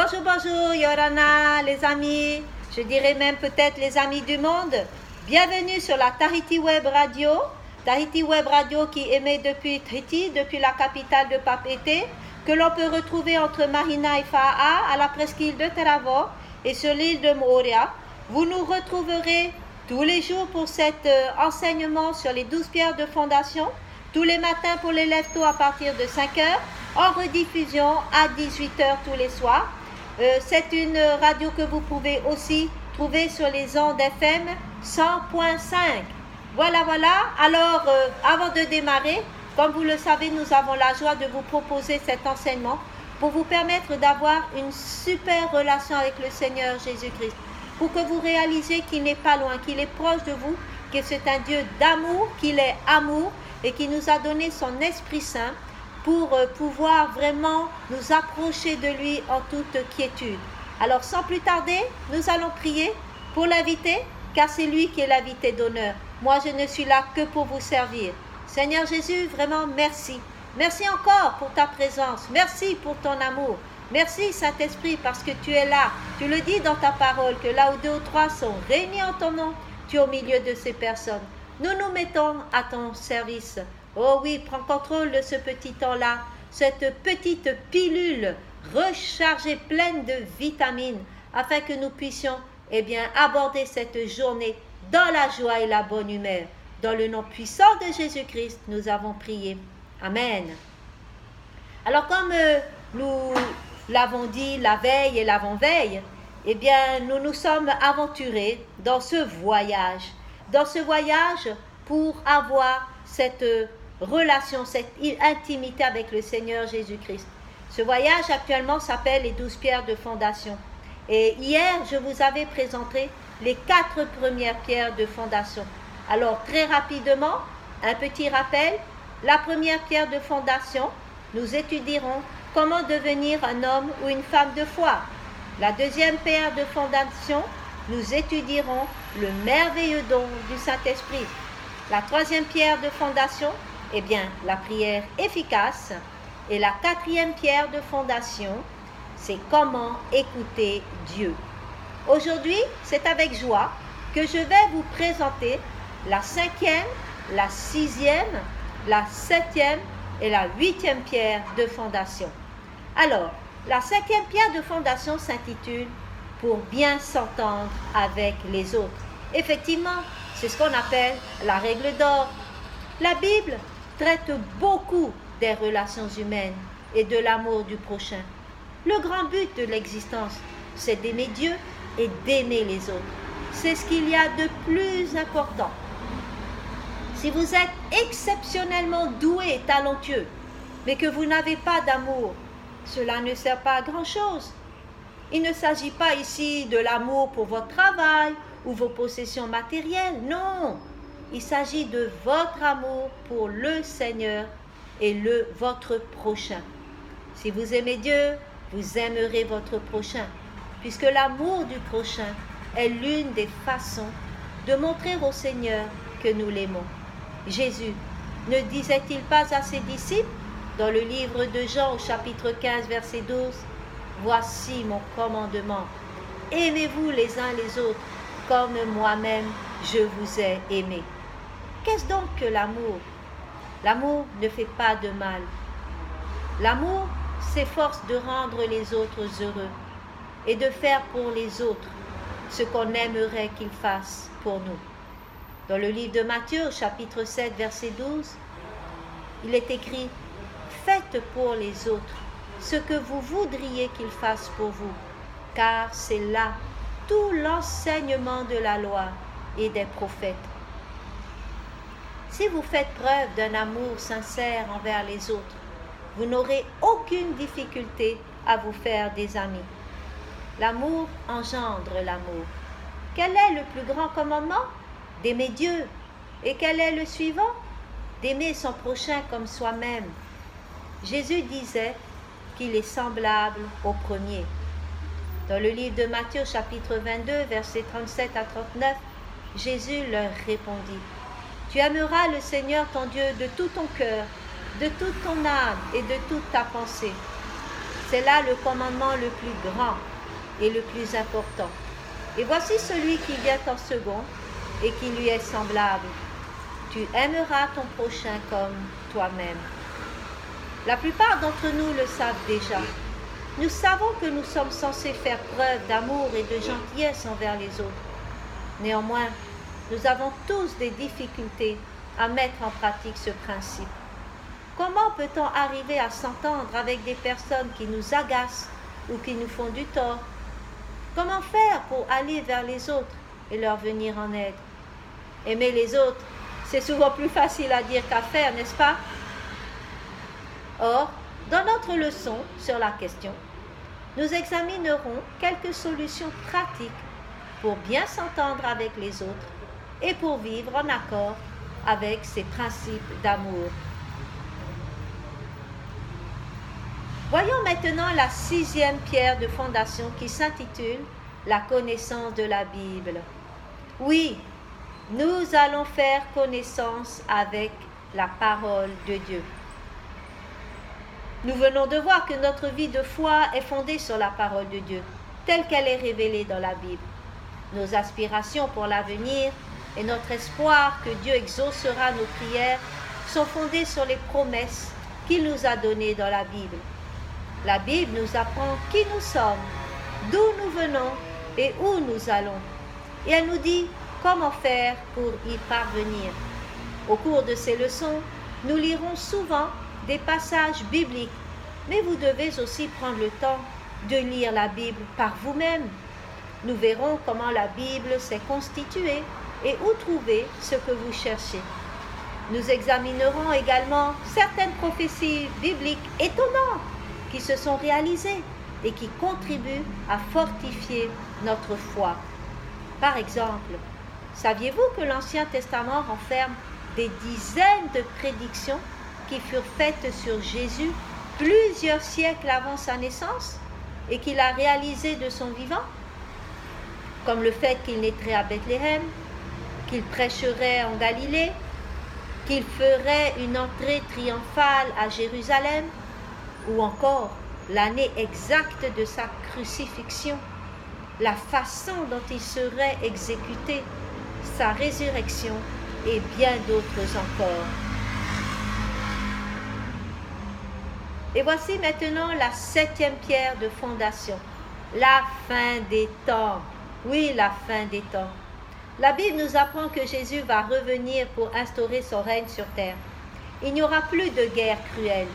Bonjour, bonjour, Yorana, les amis. Je dirais même peut-être les amis du monde. Bienvenue sur la Tahiti Web Radio. Tahiti Web Radio qui émet depuis Tahiti, depuis la capitale de Papeete, que l'on peut retrouver entre Mahina et Fa'a, à la presqu'île de Tarawa et sur l'île de Moorea. Vous nous retrouverez tous les jours pour cet enseignement sur les 12 pierres de fondation, tous les matins pour les lève-tôt à partir de 5h, en rediffusion à 18h tous les soirs. C'est une radio que vous pouvez aussi trouver sur les ondes FM 100.5. Voilà. Alors, avant de démarrer, comme vous le savez, nous avons la joie de vous proposer cet enseignement pour vous permettre d'avoir une super relation avec le Seigneur Jésus-Christ, pour que vous réalisiez qu'il n'est pas loin, qu'il est proche de vous, que c'est un Dieu d'amour, qu'il est amour et qui nous a donné son Esprit Saint pour pouvoir vraiment nous approcher de lui en toute quiétude. Alors, sans plus tarder, nous allons prier pour l'invité, car c'est lui qui est l'invité d'honneur. Moi, je ne suis là que pour vous servir. Seigneur Jésus, vraiment merci. Merci encore pour ta présence. Merci pour ton amour. Merci Saint-Esprit parce que tu es là. Tu le dis dans ta parole que là où 2 ou 3 sont réunis en ton nom, tu es au milieu de ces personnes. Nous nous mettons à ton service. Oh oui, prends contrôle de ce petit temps-là, cette petite pilule rechargée pleine de vitamines afin que nous puissions aborder cette journée dans la joie et la bonne humeur. Dans le nom puissant de Jésus-Christ, nous avons prié. Amen. Alors comme nous l'avons dit la veille et l'avant-veille, nous nous sommes aventurés dans ce voyage pour avoir cette relation, cette intimité avec le Seigneur Jésus-Christ. Ce voyage actuellement s'appelle les 12 pierres de fondation. Et hier, je vous avais présenté les 4 premières pierres de fondation. Alors, très rapidement, un petit rappel. La première pierre de fondation, nous étudierons comment devenir un homme ou une femme de foi. La deuxième pierre de fondation, nous étudierons le merveilleux don du Saint-Esprit. La troisième pierre de fondation, la prière efficace. Et la quatrième pierre de fondation, c'est comment écouter Dieu. Aujourd'hui, c'est avec joie que je vais vous présenter la 5e, la 6e, la 7e et la 8e pierre de fondation. Alors, la 5e pierre de fondation s'intitule « Pour bien s'entendre avec les autres ». Effectivement, c'est ce qu'on appelle la règle d'or. La Bible traite beaucoup des relations humaines et de l'amour du prochain. Le grand but de l'existence, c'est d'aimer Dieu et d'aimer les autres. C'est ce qu'il y a de plus important. Si vous êtes exceptionnellement doué et talentueux, mais que vous n'avez pas d'amour, cela ne sert pas à grand-chose. Il ne s'agit pas ici de l'amour pour votre travail ou vos possessions matérielles, non. Il s'agit de votre amour pour le Seigneur et votre prochain. Si vous aimez Dieu, vous aimerez votre prochain, puisque l'amour du prochain est l'une des façons de montrer au Seigneur que nous l'aimons. Jésus ne disait-il pas à ses disciples dans le livre de Jean au chapitre 15 verset 12 « Voici mon commandement, aimez-vous les uns les autres comme moi-même je vous ai aimé. » Qu'est-ce donc que l'amour? L'amour ne fait pas de mal. L'amour s'efforce de rendre les autres heureux et de faire pour les autres ce qu'on aimerait qu'ils fassent pour nous. Dans le livre de Matthieu, chapitre 7, verset 12, il est écrit « Faites pour les autres ce que vous voudriez qu'ils fassent pour vous, car c'est là tout l'enseignement de la loi et des prophètes. » Si vous faites preuve d'un amour sincère envers les autres, vous n'aurez aucune difficulté à vous faire des amis. L'amour engendre l'amour. Quel est le plus grand commandement? D'aimer Dieu. Et quel est le suivant? D'aimer son prochain comme soi-même. Jésus disait qu'il est semblable au premier. Dans le livre de Matthieu, chapitre 22, versets 37 à 39, Jésus leur répondit « Tu aimeras le Seigneur ton Dieu de tout ton cœur, de toute ton âme et de toute ta pensée. C'est là le commandement le plus grand et le plus important. Et voici celui qui vient en second et qui lui est semblable. Tu aimeras ton prochain comme toi-même. La plupart d'entre nous le savent déjà. Nous savons que nous sommes censés faire preuve d'amour et de gentillesse envers les autres. Néanmoins, nous avons tous des difficultés à mettre en pratique ce principe. Comment peut-on arriver à s'entendre avec des personnes qui nous agacent ou qui nous font du tort? Comment faire pour aller vers les autres et leur venir en aide? Aimer les autres, c'est souvent plus facile à dire qu'à faire, n'est-ce pas? Or, dans notre leçon sur la question, nous examinerons quelques solutions pratiques pour bien s'entendre avec les autres et pour vivre en accord avec ces principes d'amour. Voyons maintenant la 6e pierre de fondation qui s'intitule « La connaissance de la Bible ». Oui, nous allons faire connaissance avec la parole de Dieu. Nous venons de voir que notre vie de foi est fondée sur la parole de Dieu, telle qu'elle est révélée dans la Bible. Nos aspirations pour l'avenir et notre espoir que Dieu exaucera nos prières sont fondées sur les promesses qu'il nous a données dans la Bible. La Bible nous apprend qui nous sommes, d'où nous venons et où nous allons. Et elle nous dit comment faire pour y parvenir. Au cours de ces leçons, nous lirons souvent des passages bibliques, mais vous devez aussi prendre le temps de lire la Bible par vous-même. Nous verrons comment la Bible s'est constituée et où trouver ce que vous cherchez. Nous examinerons également certaines prophéties bibliques étonnantes qui se sont réalisées et qui contribuent à fortifier notre foi. Par exemple, saviez-vous que l'Ancien Testament renferme des dizaines de prédictions qui furent faites sur Jésus plusieurs siècles avant sa naissance et qu'il a réalisées de son vivant? Comme le fait qu'il naîtrait à Bethléem, qu'il prêcherait en Galilée, qu'il ferait une entrée triomphale à Jérusalem, ou encore l'année exacte de sa crucifixion, la façon dont il serait exécuté, sa résurrection et bien d'autres encore. Et voici maintenant la 7e pierre de fondation, la fin des temps. Oui, la fin des temps. La Bible nous apprend que Jésus va revenir pour instaurer son règne sur terre. Il n'y aura plus de guerre cruelle,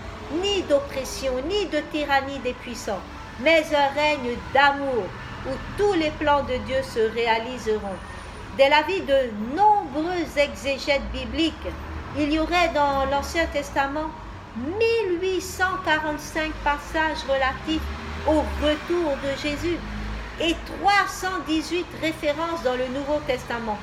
ni d'oppression, ni de tyrannie des puissants, mais un règne d'amour où tous les plans de Dieu se réaliseront. Dès l'avis de nombreux exégètes bibliques, il y aurait dans l'Ancien Testament 1845 passages relatifs au retour de Jésus et 318 références dans le Nouveau Testament.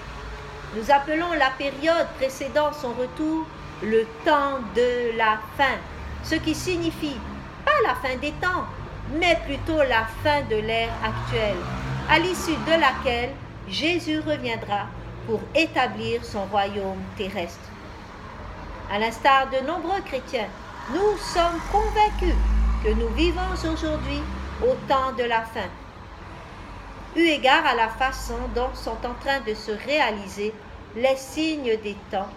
Nous appelons la période précédant son retour le temps de la fin, ce qui signifie pas la fin des temps, mais plutôt la fin de l'ère actuelle, à l'issue de laquelle Jésus reviendra pour établir son royaume terrestre. À l'instar de nombreux chrétiens, nous sommes convaincus que nous vivons aujourd'hui au temps de la fin, eu égard à la façon dont sont en train de se réaliser les signes des temps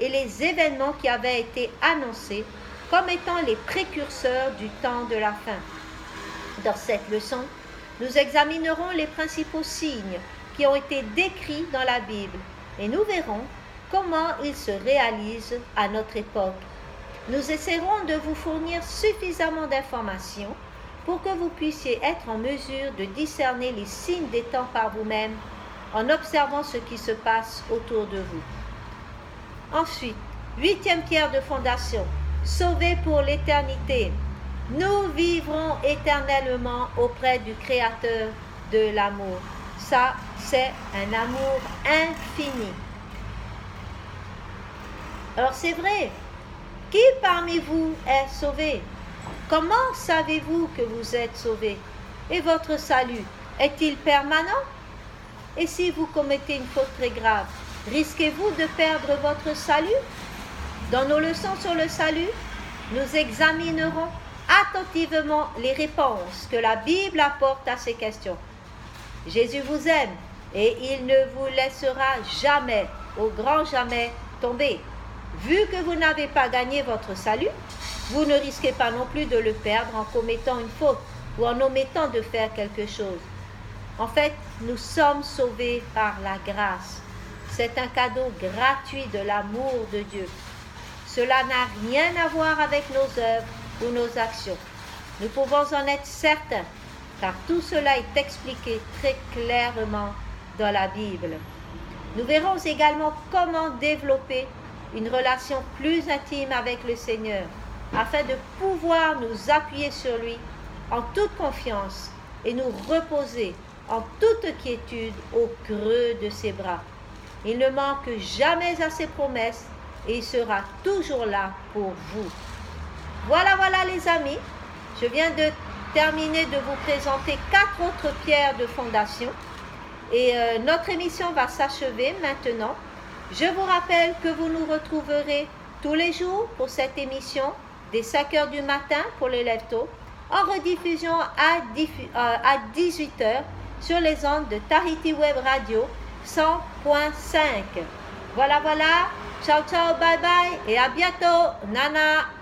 et les événements qui avaient été annoncés comme étant les précurseurs du temps de la fin. Dans cette leçon, nous examinerons les principaux signes qui ont été décrits dans la Bible et nous verrons comment ils se réalisent à notre époque. Nous essaierons de vous fournir suffisamment d'informations pour que vous puissiez être en mesure de discerner les signes des temps par vous-même en observant ce qui se passe autour de vous. Ensuite, 8e pierre de fondation, sauvés pour l'éternité. Nous vivrons éternellement auprès du Créateur de l'amour. Ça, c'est un amour infini. Alors c'est vrai, qui parmi vous est sauvé? Comment savez-vous que vous êtes sauvé? Et votre salut est-il permanent? Et si vous commettez une faute très grave, risquez-vous de perdre votre salut? Dans nos leçons sur le salut, nous examinerons attentivement les réponses que la Bible apporte à ces questions. Jésus vous aime et il ne vous laissera jamais, au grand jamais, tomber. Vu que vous n'avez pas gagné votre salut, vous ne risquez pas non plus de le perdre en commettant une faute ou en omettant de faire quelque chose. En fait, nous sommes sauvés par la grâce. C'est un cadeau gratuit de l'amour de Dieu. Cela n'a rien à voir avec nos œuvres ou nos actions. Nous pouvons en être certains, car tout cela est expliqué très clairement dans la Bible. Nous verrons également comment développer une relation plus intime avec le Seigneur, afin de pouvoir nous appuyer sur lui en toute confiance et nous reposer en toute quiétude au creux de ses bras. Il ne manque jamais à ses promesses et il sera toujours là pour vous. Voilà les amis, je viens de terminer de vous présenter 4 autres pierres de fondation et notre émission va s'achever maintenant. Je vous rappelle que vous nous retrouverez tous les jours pour cette émission dès 5 h du matin pour les lève-tôt, en rediffusion à 18 h sur les ondes de Tahiti Web Radio 100.5. Voilà, ciao, bye bye et à bientôt, Nana.